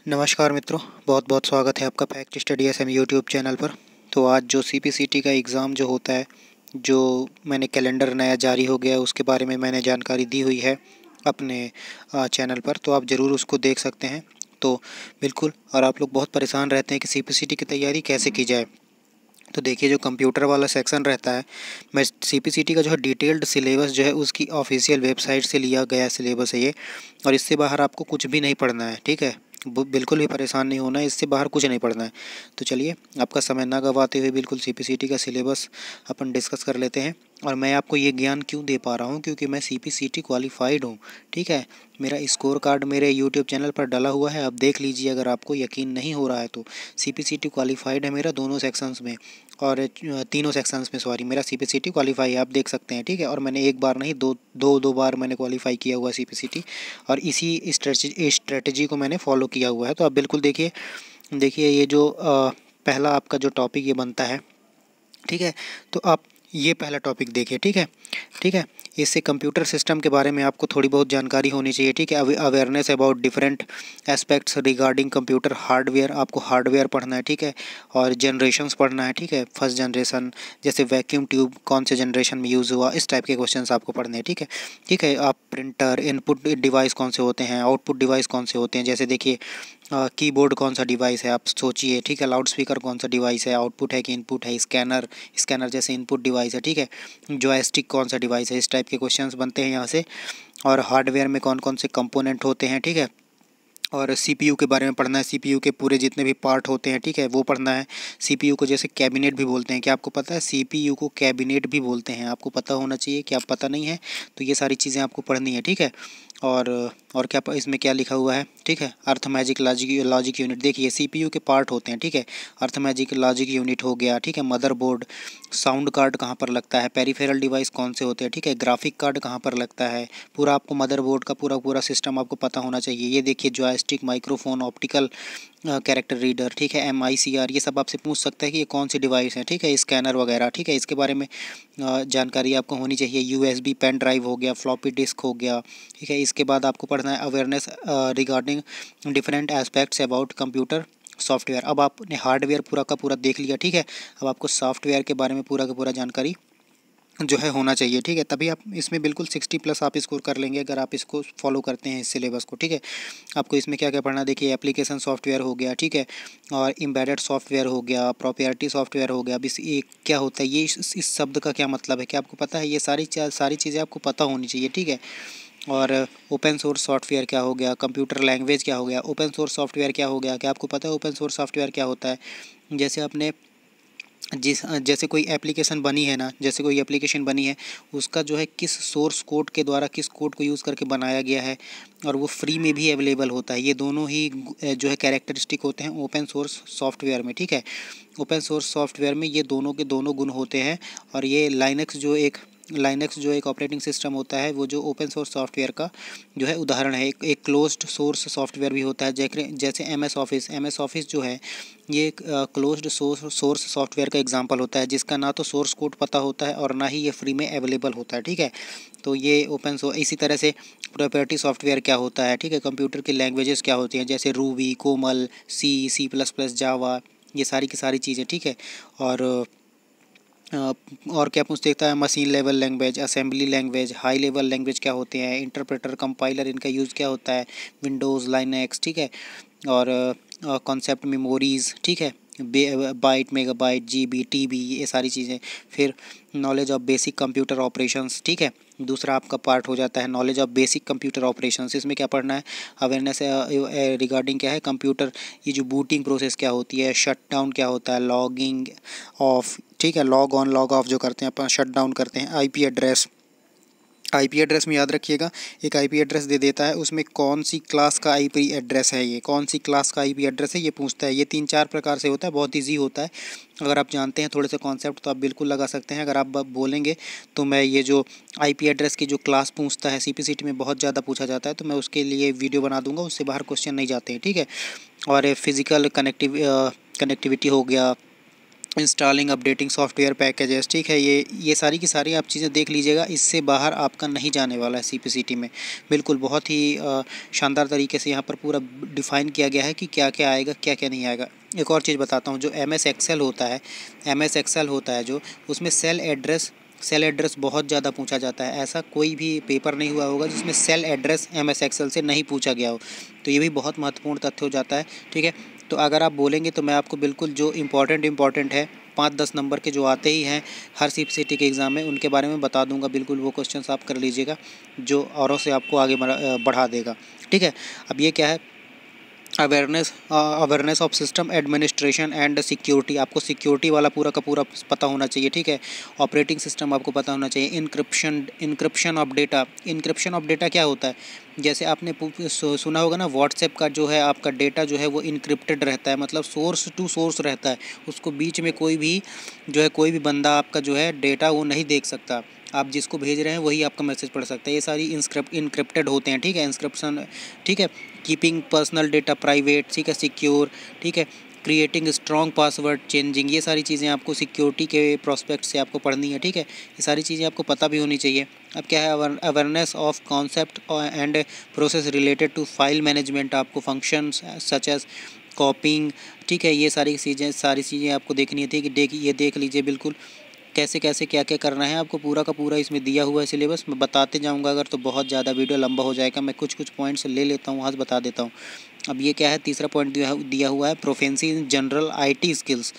नमस्कार मित्रों, बहुत बहुत स्वागत है आपका fact study SM YouTube channel पर। तो आज जो सीपीसीटी का एग्ज़ाम जो होता है, जो मैंने कैलेंडर नया जारी हो गया है, उसके बारे में मैंने जानकारी दी हुई है अपने चैनल पर, तो आप ज़रूर उसको देख सकते हैं। तो बिल्कुल, और आप लोग बहुत परेशान रहते हैं कि सीपीसीटी की तैयारी कैसे की जाए। तो देखिए, जो कंप्यूटर वाला सेक्शन रहता है, मैं सीपीसीटी का जो है डिटेल्ड सिलेबस जो है उसकी ऑफिशियल वेबसाइट से लिया गया सिलेबस है ये, और इससे बाहर आपको कुछ भी नहीं पढ़ना है, ठीक है। बिल्कुल भी परेशान नहीं होना है, इससे बाहर कुछ नहीं पढ़ना है। तो चलिए, आपका समय ना गवाते हुए बिल्कुल सीपीसीटी का सिलेबस अपन डिस्कस कर लेते हैं। और मैं आपको ये ज्ञान क्यों दे पा रहा हूँ, क्योंकि मैं सीपीसीटी क्वालिफाइड हूँ, ठीक है। मेरा स्कोर कार्ड मेरे यूट्यूब चैनल पर डला हुआ है, आप देख लीजिए अगर आपको यकीन नहीं हो रहा है तो। सीपीसीटी क्वालिफाइड है मेरा दोनों सेक्शंस में, और तीनों सेक्शंस में, सॉरी, मेरा सीपीसीटी क्वालिफाई है, आप देख सकते हैं, ठीक है। और मैंने एक बार नहीं, दो बार मैंने क्वालिफाई किया हुआ सीपीसीटी, और इसी स्ट्रेटजी को मैंने फॉलो किया हुआ है। तो आप बिल्कुल देखिए, ये जो पहला आपका जो टॉपिक ये बनता है, ठीक है। तो आप ये पहला टॉपिक देखिए, ठीक है, ठीक है। इससे कंप्यूटर सिस्टम के बारे में आपको थोड़ी बहुत जानकारी होनी चाहिए, ठीक है। Awareness about different aspects regarding computer hardware, आपको हार्डवेयर पढ़ना है, ठीक है। और जनरेशन्स पढ़ना है, ठीक है। फर्स्ट जनरेशन, जैसे वैक्यूम ट्यूब कौन से जनरेशन में यूज़ हुआ, इस टाइप के क्वेश्चंस आपको पढ़ने हैं, ठीक है, ठीक है। आप प्रिंटर इनपुट डिवाइस कौन से होते हैं, आउटपुट डिवाइस कौन से होते हैं, जैसे देखिए कीबोर्ड कौन सा डिवाइस है, आप सोचिए, ठीक है। लाउड स्पीकर कौन सा डिवाइस है, आउटपुट है कि इनपुट है। स्कैनर जैसे इनपुट डिवाइस है, ठीक है। जॉयस्टिक कौन सा डिवाइस है, इस टाइप के क्वेश्चंस बनते हैं यहाँ से। और हार्डवेयर में कौन कौन से कंपोनेंट होते हैं, ठीक है। और सीपीयू के बारे में पढ़ना है, सीपीयू के पूरे जितने भी पार्ट होते हैं, ठीक है, वो पढ़ना है। सीपीयू को जैसे कैबिनेट भी बोलते हैं, क्या आपको पता है? सीपीयू को कैबिनेट भी बोलते हैं, आपको पता होना चाहिए। क्या आप पता नहीं है? तो ये सारी चीज़ें आपको पढ़नी है, ठीक है। और क्या इसमें क्या लिखा हुआ है, ठीक है। अर्थमैजिक लॉजिक यूनिट, देखिए सीपीयू के पार्ट होते हैं, ठीक है। अर्थमैजिक लॉजिक यूनिट हो गया, ठीक है। मदरबोर्ड, साउंड कार्ड कहाँ पर लगता है, पेरिफेरल डिवाइस कौन से होते हैं, ठीक है। ग्राफिक कार्ड कहाँ पर लगता है, पूरा आपको मदरबोर्ड का पूरा सिस्टम आपको पता होना चाहिए। ये देखिए, joystick, microphone, optical character reader, ठीक है, MICR, ये सब आपसे पूछ सकता है कि ये कौन सी डिवाइस है, ठीक है। स्कैनर वगैरह, ठीक है, इसके बारे में जानकारी आपको होनी चाहिए। USB पेन ड्राइव हो गया, फ्लॉपी डिस्क हो गया, ठीक है। इसके बाद आपको पढ़ना है awareness regarding different aspects about computer software. अब आपने हार्डवेयर पूरा का पूरा देख लिया, ठीक है। अब आपको सॉफ्टवेयर के बारे में पूरा का पूरा जानकारी जो है होना चाहिए, ठीक है। तभी आप इसमें बिल्कुल 60+ आप स्कोर कर लेंगे, अगर आप इसको फॉलो करते हैं, इस सिलेबस को, ठीक है। आपको इसमें क्या क्या पढ़ना, देखिए, एप्लीकेशन सॉफ्टवेयर हो गया, ठीक है। और एम्बेडेड सॉफ्टवेयर हो गया, प्रोप्राइटरी सॉफ्टवेयर हो गया। अब ये क्या होता है, ये इस शब्द का क्या मतलब है, क्या आपको पता है? ये सारी चीज़ें आपको पता होनी चाहिए, ठीक है। और ओपन सोर्स सॉफ्टवेयर क्या हो गया, कंप्यूटर लैंग्वेज क्या हो गया, ओपन सोर्स सॉफ्टवेयर क्या हो गया, क्या आपको पता है ओपन सोर्स सॉफ्टवेयर क्या होता है? जैसे आपने जैसे कोई एप्लीकेशन बनी है ना, जैसे कोई एप्लीकेशन बनी है, उसका जो है किस सोर्स कोड के द्वारा, किस कोड को यूज़ करके बनाया गया है, और वो फ्री में भी अवेलेबल होता है। ये दोनों ही जो है कैरेक्टरिस्टिक होते हैं ओपन सोर्स सॉफ्टवेयर में, ठीक है। ओपन सोर्स सॉफ्टवेयर में ये दोनों के दोनों गुण होते हैं। और ये लाइनक्स जो एक ऑपरेटिंग सिस्टम होता है, वो जो ओपन सोर्स सॉफ्टवेयर का जो है उदाहरण है। एक क्लोज्ड सोर्स सॉफ्टवेयर भी होता है, जैसे एम एस ऑफिस जो है, ये एक क्लोज्ड सोर्स सॉफ्टवेयर का एग्जांपल होता है, जिसका ना तो सोर्स कोड पता होता है और ना ही ये फ्री में अवेलेबल होता है, ठीक है। तो ये ओपन सोर्स। इसी तरह से प्रोप्राइटरी सॉफ्टवेयर क्या होता है, ठीक है। कंप्यूटर की लैंग्वेजेस क्या होती हैं, जैसे रूबी, कोमल, C++, जावा, ये सारी की सारी चीज़ें, ठीक है। और और क्या पूछ देखता है, machine level language, assembly language, high level language क्या होते हैं, इंटरप्रेटर, कंपाइलर, इनका यूज़ क्या होता है, विंडोज़, लाइनक्स, ठीक है। और कॉन्सेप्ट मेमोरीज़, ठीक है, बाइट, मेगाबाइट, GB, TB, ये सारी चीज़ें। फिर knowledge of basic computer operations, ठीक है। दूसरा आपका पार्ट हो जाता है knowledge of basic computer operations. इसमें क्या पढ़ना है, अवेयरनेस रिगार्डिंग क्या है कंप्यूटर, ये जो बूटिंग प्रोसेस क्या होती है, शट डाउन क्या होता है, लॉगिंग ऑफ, ठीक है, लॉग ऑन लॉग ऑफ जो करते हैं अपन, शट डाउन करते हैं। आईपी एड्रेस में याद रखिएगा, एक आईपी एड्रेस दे देता है, उसमें कौन सी क्लास का आईपी एड्रेस है, ये कौन सी क्लास का आईपी एड्रेस है, ये पूछता है। ये 3-4 प्रकार से होता है, बहुत ईजी होता है। अगर आप जानते हैं थोड़े से कॉन्सेप्ट तो आप बिल्कुल लगा सकते हैं। अगर आप बोलेंगे तो मैं ये जो आईपी एड्रेस की जो क्लास पूछता है, सीपीसीटी में बहुत ज़्यादा पूछा जाता है, तो मैं उसके लिए वीडियो बना दूंगा, उससे बाहर क्वेश्चन नहीं जाते हैं, ठीक है। और फिज़िकल कनेक्टिविटी हो गया, इंस्टॉलिंग अपडेटिंग सॉफ्टवेयर पैकेजेस, ठीक है। ये सारी की सारी आप चीज़ें देख लीजिएगा, इससे बाहर आपका नहीं जाने वाला है सीपीसीटी में। बिल्कुल बहुत ही शानदार तरीके से यहाँ पर पूरा डिफ़ाइन किया गया है कि क्या क्या आएगा क्या क्या नहीं आएगा। एक और चीज़ बताता हूँ, जो एमएस एक्सेल होता है, एमएस एक्सेल होता है जो, उसमें सेल एड्रेस बहुत ज़्यादा पूछा जाता है। ऐसा कोई भी पेपर नहीं हुआ होगा जिसमें सेल एड्रेस एमएस एक्सेल से नहीं पूछा गया हो। तो ये भी बहुत महत्वपूर्ण तथ्य हो जाता है, ठीक है। तो अगर आप बोलेंगे तो मैं आपको बिल्कुल जो इम्पॉर्टेंट है 5-10 नंबर के जो आते ही हैं हर सीपीसीटी के एग्ज़ाम में, उनके बारे में बता दूंगा। बिल्कुल वो क्वेश्चंस आप कर लीजिएगा जो औरों से आपको आगे बढ़ा देगा, ठीक है। अब ये क्या है, awareness of system administration and security. आपको सिक्योरिटी वाला पूरा का पूरा पता होना चाहिए, ठीक है। ऑपरेटिंग सिस्टम आपको पता होना चाहिए। Encryption of data. Encryption of data क्या होता है, जैसे आपने सुना होगा ना, व्हाट्सएप का जो है आपका डेटा जो है वो इनक्रिप्टेड रहता है, मतलब सोर्स टू सोर्स रहता है। उसको बीच में कोई भी जो है, कोई भी बंदा आपका जो है डेटा वो नहीं देख सकता। आप जिसको भेज रहे हैं वही आपका मैसेज पढ़ सकता है। ये सारी इनक्रिप्टेड होते हैं, ठीक है। इंस्क्रिप्शन, ठीक है। कीपिंग पर्सनल डेटा प्राइवेट, ठीक है, सिक्योर, ठीक है। क्रिएटिंग स्ट्रॉन्ग पासवर्ड चेंजिंग, ये सारी चीज़ें आपको सिक्योरिटी के प्रोस्पेक्ट से आपको पढ़नी है, ठीक है। ये सारी चीज़ें आपको पता भी होनी चाहिए। अब क्या है, awareness of concept and process related to file management. आपको फंक्शंस सच एज कॉपिंग, ठीक है, ये सारी चीज़ें आपको देखनी है, ठीक है। ये देख लीजिए बिल्कुल कैसे कैसे क्या क्या करना है आपको, पूरा का पूरा इसमें दिया हुआ है सिलेबस। मैं बताते जाऊंगा, अगर तो बहुत ज़्यादा वीडियो लंबा हो जाएगा। मैं कुछ कुछ पॉइंट्स ले लेता हूँ, वहाँ से बता देता हूँ। अब ये क्या है, तीसरा पॉइंट दिया हुआ है, proficiency in general IT skills.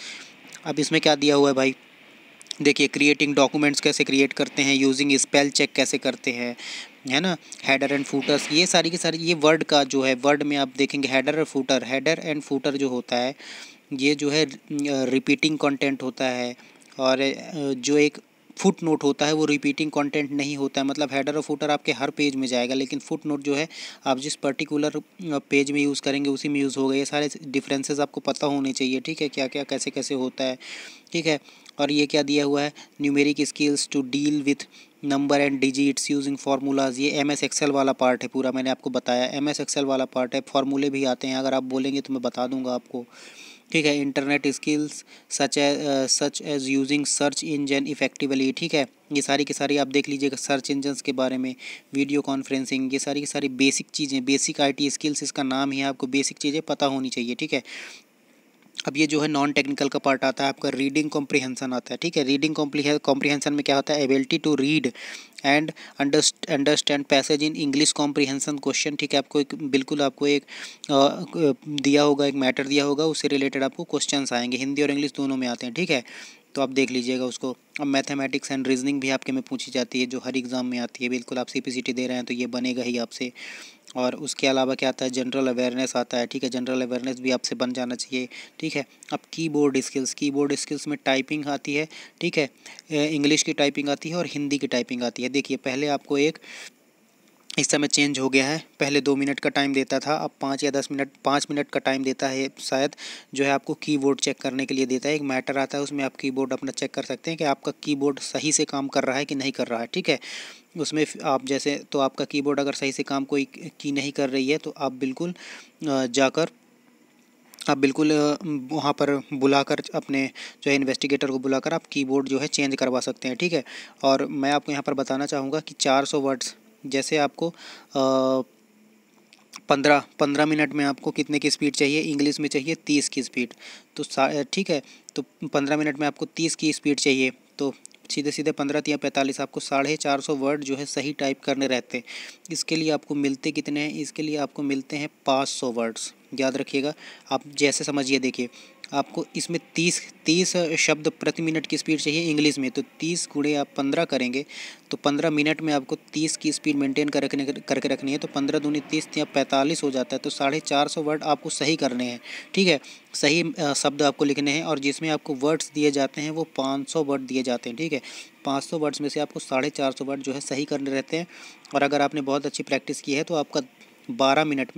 अब इसमें क्या दिया हुआ है भाई, देखिए, क्रिएटिंग डॉक्यूमेंट्स कैसे क्रिएट करते हैं, यूजिंग स्पेल चेक कैसे करते हैं, है ना, हेडर एंड फूटर्स, ये सारी की सारी, ये वर्ड का जो है, वर्ड में आप देखेंगे हेडर एंड फूटर जो होता है, ये जो है रिपीटिंग कंटेंट होता है। और जो एक फुट नोट होता है वो रिपीटिंग कंटेंट नहीं होता है, मतलब हेडर और फुटर आपके हर पेज में जाएगा, लेकिन फुट नोट जो है आप जिस पर्टिकुलर पेज में यूज़ करेंगे उसी में यूज़ होगा। ये सारे डिफरेंसेस आपको पता होने चाहिए, ठीक है, क्या क्या कैसे कैसे होता है, ठीक है। और ये क्या दिया हुआ है, numeric skills to deal with number and digits using formulas. ये एमएस एक्सेल वाला पार्ट है पूरा, मैंने आपको बताया एमएस एक्सेल वाला पार्ट है। फार्मूले भी आते हैं, अगर आप बोलेंगे तो मैं बता दूंगा आपको, ठीक है। Internet skills such as using search engine effectively, ठीक है। ये सारी की सारी आप देख लीजिएगा, सर्च इंजन्स के बारे में, वीडियो कॉन्फ्रेंसिंग, ये सारी की सारी बेसिक चीज़ें, बेसिक आईटी स्किल्स इसका नाम ही है, आपको बेसिक चीज़ें पता होनी चाहिए, ठीक है। अब ये जो है नॉन टेक्निकल का पार्ट आता है आपका, रीडिंग कॉम्प्रिहेंसन आता है, ठीक है। रीडिंग कॉम्प्रिहेंसन में क्या होता है, ability to read and understand passage in English comprehension question, ठीक है। आपको एक बिल्कुल आपको एक दिया होगा, एक मैटर दिया होगा, उससे रिलेटेड आपको क्वेश्चंस आएंगे, हिंदी और इंग्लिश दोनों में आते हैं, ठीक है। तो आप देख लीजिएगा उसको। अब मैथमेटिक्स एंड रीजनिंग भी आपके में पूछी जाती है, जो हर एग्ज़ाम में आती है। बिल्कुल आप सीपीसीटी दे रहे हैं तो ये बनेगा ही आपसे। और उसके अलावा क्या आता है, जनरल अवेयरनेस आता है, ठीक है। जनरल अवेयरनेस भी आपसे बन जाना चाहिए, ठीक है। अब कीबोर्ड स्किल्स में टाइपिंग आती है, ठीक है। इंग्लिश की टाइपिंग आती है और हिंदी की टाइपिंग आती है। देखिए, पहले आपको एक, इस समय चेंज हो गया है, पहले 2 मिनट का टाइम देता था, अब 5 या 10 मिनट, 5 मिनट का टाइम देता है शायद, जो है आपको कीबोर्ड चेक करने के लिए देता है। एक मैटर आता है, उसमें आप कीबोर्ड अपना चेक कर सकते हैं कि आपका कीबोर्ड सही से काम कर रहा है कि नहीं कर रहा है, ठीक है। उसमें आप जैसे, तो आपका कीबोर्ड अगर सही से काम कोई की नहीं कर रही है तो आप बिल्कुल जाकर आप बिल्कुल वहाँ पर बुलाकर अपने जो है इन्वेस्टिगेटर को बुलाकर आप कीबोर्ड जो है चेंज करवा सकते हैं, ठीक है। और मैं आपको यहाँ पर बताना चाहूँगा कि 400 वर्ड्स, जैसे आपको 15 मिनट में आपको कितने की स्पीड चाहिए, इंग्लिश में चाहिए 30 की स्पीड, तो ठीक है। तो 15 मिनट में आपको 30 की स्पीड चाहिए, तो सीधे सीधे 15 या 45 आपको 450 वर्ड जो है सही टाइप करने रहते हैं। इसके लिए आपको मिलते कितने हैं, इसके लिए आपको मिलते हैं 500 वर्ड्स, याद रखिएगा। आप जैसे समझिए, देखिए, आपको इसमें 30 शब्द प्रति मिनट की स्पीड चाहिए इंग्लिश में, तो 30 गुणे आप 15 करेंगे तो 15 मिनट में आपको 30 की स्पीड मेंटेन करके रखनी है, तो 15 दूनी 30 या 45 हो जाता है, तो 450 वर्ड आपको सही करने हैं, ठीक है। सही शब्द आपको लिखने हैं, और जिसमें आपको वर्ड्स दिए जाते हैं वो 500 वर्ड दिए जाते हैं, ठीक है। 500 वर्ड्स में से आपको 450 वर्ड जो है सही करने रहते हैं। और अगर आपने बहुत अच्छी प्रैक्टिस की है तो आपका 12 मिनट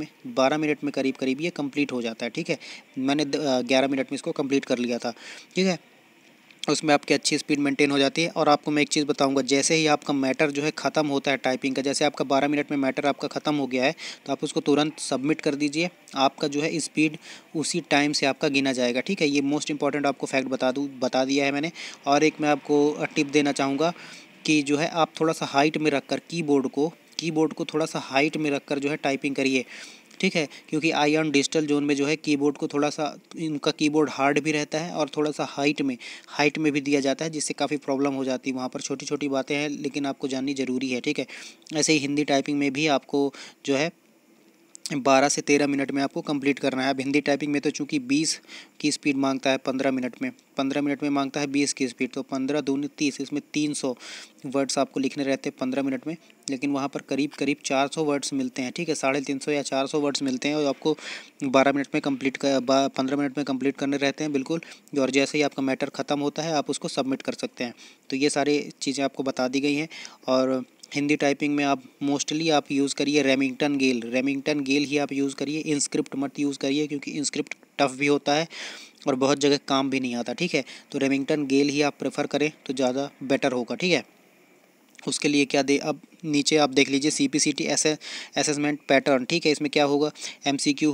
में करीब करीब ये कंप्लीट हो जाता है, ठीक है। मैंने 11 मिनट में इसको कंप्लीट कर लिया था, ठीक है। उसमें आपकी अच्छी स्पीड मेंटेन हो जाती है। और आपको मैं एक चीज़ बताऊंगा, जैसे ही आपका मैटर जो है ख़त्म होता है टाइपिंग का, जैसे आपका 12 मिनट में मैटर आपका ख़त्म हो गया है, तो आप उसको तुरंत सबमिट कर दीजिए। आपका जो है स्पीड उसी टाइम से आपका गिना जाएगा, ठीक है। ये मोस्ट इंपॉर्टेंट आपको फैक्ट बता दिया है मैंने। और एक मैं आपको टिप देना चाहूँगा कि जो है आप थोड़ा सा हाइट में रखकर कीबोर्ड को थोड़ा सा हाइट में रखकर जो है टाइपिंग करिए, ठीक है। क्योंकि आईऑन डिजिटल जोन में जो है कीबोर्ड को थोड़ा सा, इनका कीबोर्ड हार्ड भी रहता है और थोड़ा सा हाइट में भी दिया जाता है, जिससे काफ़ी प्रॉब्लम हो जाती है। वहाँ पर छोटी छोटी बातें हैं लेकिन आपको जाननी ज़रूरी है, ठीक है। ऐसे ही हिंदी टाइपिंग में भी आपको जो है 12 से 13 मिनट में आपको कंप्लीट करना है। अब हिंदी टाइपिंग में तो चूंकि 20 की स्पीड मांगता है 15 मिनट में मांगता है 20 की स्पीड, तो 15 दूनी 30, इसमें 300 वर्ड्स आपको लिखने रहते हैं 15 मिनट में। लेकिन वहाँ पर करीब करीब 400 वर्ड्स मिलते हैं, ठीक है। 350 या 400 वर्ड्स मिलते हैं और आपको 12 मिनट में कंप्लीट कर 15 मिनट में कंप्लीट करने रहते हैं, बिल्कुल। और जैसे ही आपका मैटर ख़त्म होता है आप उसको सबमिट कर सकते हैं। तो ये सारी चीज़ें आपको बता दी गई हैं। और हिंदी टाइपिंग में आप मोस्टली आप यूज़ करिए रेमिंगटन गेल ही आप यूज़ करिए। इंस्क्रिप्ट मत यूज़ करिए, क्योंकि इंस्क्रिप्ट टफ भी होता है और बहुत जगह काम भी नहीं आता, ठीक है। तो रेमिंगटन गेल ही आप प्रेफर करें तो ज़्यादा बेटर होगा, ठीक है। उसके लिए क्या दे, अब नीचे आप देख लीजिए CPCT असेसमेंट पैटर्न, ठीक है। इसमें क्या होगा, MCQ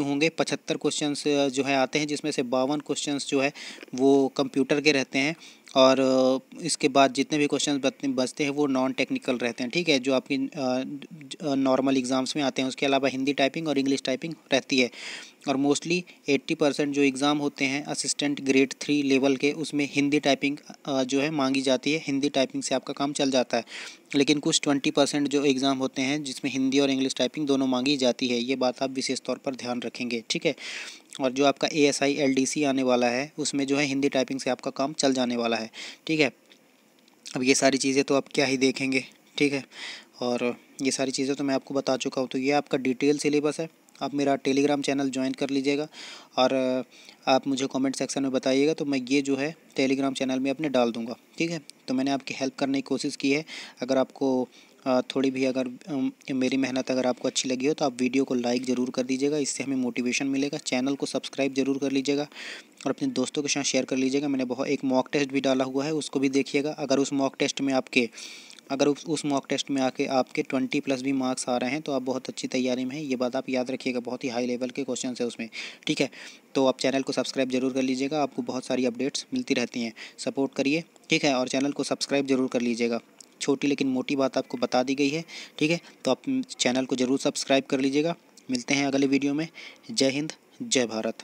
होंगे 75 क्वेश्चंस जो है आते हैं, जिसमें से 52 क्वेश्चंस जो है वो कंप्यूटर के रहते हैं। और इसके बाद जितने भी क्वेश्चंस बचते हैं वो नॉन टेक्निकल रहते हैं, ठीक है, जो आपकी नॉर्मल एग्ज़ाम्स में आते हैं। उसके अलावा हिंदी टाइपिंग और इंग्लिश टाइपिंग रहती है। और मोस्टली 80% जो एग्ज़ाम होते हैं असिस्टेंट ग्रेड 3 लेवल के, उसमें हिंदी टाइपिंग जो है मांगी जाती है। हिंदी टाइपिंग से आपका काम चल जाता है। लेकिन कुछ 20% जो एग्ज़ाम होते हैं जिसमें हिंदी और इंग्लिश टाइपिंग दोनों मांगी जाती है, ये बात आप विशेष तौर पर ध्यान रखेंगे, ठीक है। और जो आपका ASI LDC आने वाला है, उसमें जो है हिंदी टाइपिंग से आपका काम चल जाने वाला है, ठीक है। अब ये सारी चीज़ें तो आप क्या ही देखेंगे, ठीक है। और ये सारी चीज़ें तो मैं आपको बता चुका हूँ। तो ये आपका डिटेल सिलेबस है। आप मेरा टेलीग्राम चैनल ज्वाइन कर लीजिएगा और आप मुझे कमेंट सेक्शन में बताइएगा, तो मैं ये जो है टेलीग्राम चैनल में अपने डाल दूँगा, ठीक है। तो मैंने आपकी हेल्प करने की कोशिश की है। अगर आपको थोड़ी भी अगर मेरी मेहनत अगर आपको अच्छी लगी हो तो आप वीडियो को लाइक ज़रूर कर दीजिएगा, इससे हमें मोटिवेशन मिलेगा। चैनल को सब्सक्राइब ज़रूर कर लीजिएगा और अपने दोस्तों के साथ शेयर कर लीजिएगा। मैंने बहुत एक मॉक टेस्ट भी डाला हुआ है, उसको भी देखिएगा। अगर उस मॉक टेस्ट में आपके 20+ भी मार्क्स आ रहे हैं तो आप बहुत अच्छी तैयारी में हैं, ये बात आप याद रखिएगा। बहुत ही हाई लेवल के क्वेश्चन है उसमें, ठीक है। तो आप चैनल को सब्सक्राइब जरूर कर लीजिएगा, आपको बहुत सारी अपडेट्स मिलती रहती हैं। सपोर्ट करिए, ठीक है। और चैनल को सब्सक्राइब जरूर कर लीजिएगा। छोटी लेकिन मोटी बात आपको बता दी गई है, ठीक है। तो आप चैनल को ज़रूर सब्सक्राइब कर लीजिएगा। मिलते हैं अगले वीडियो में। जय हिंद, जय भारत।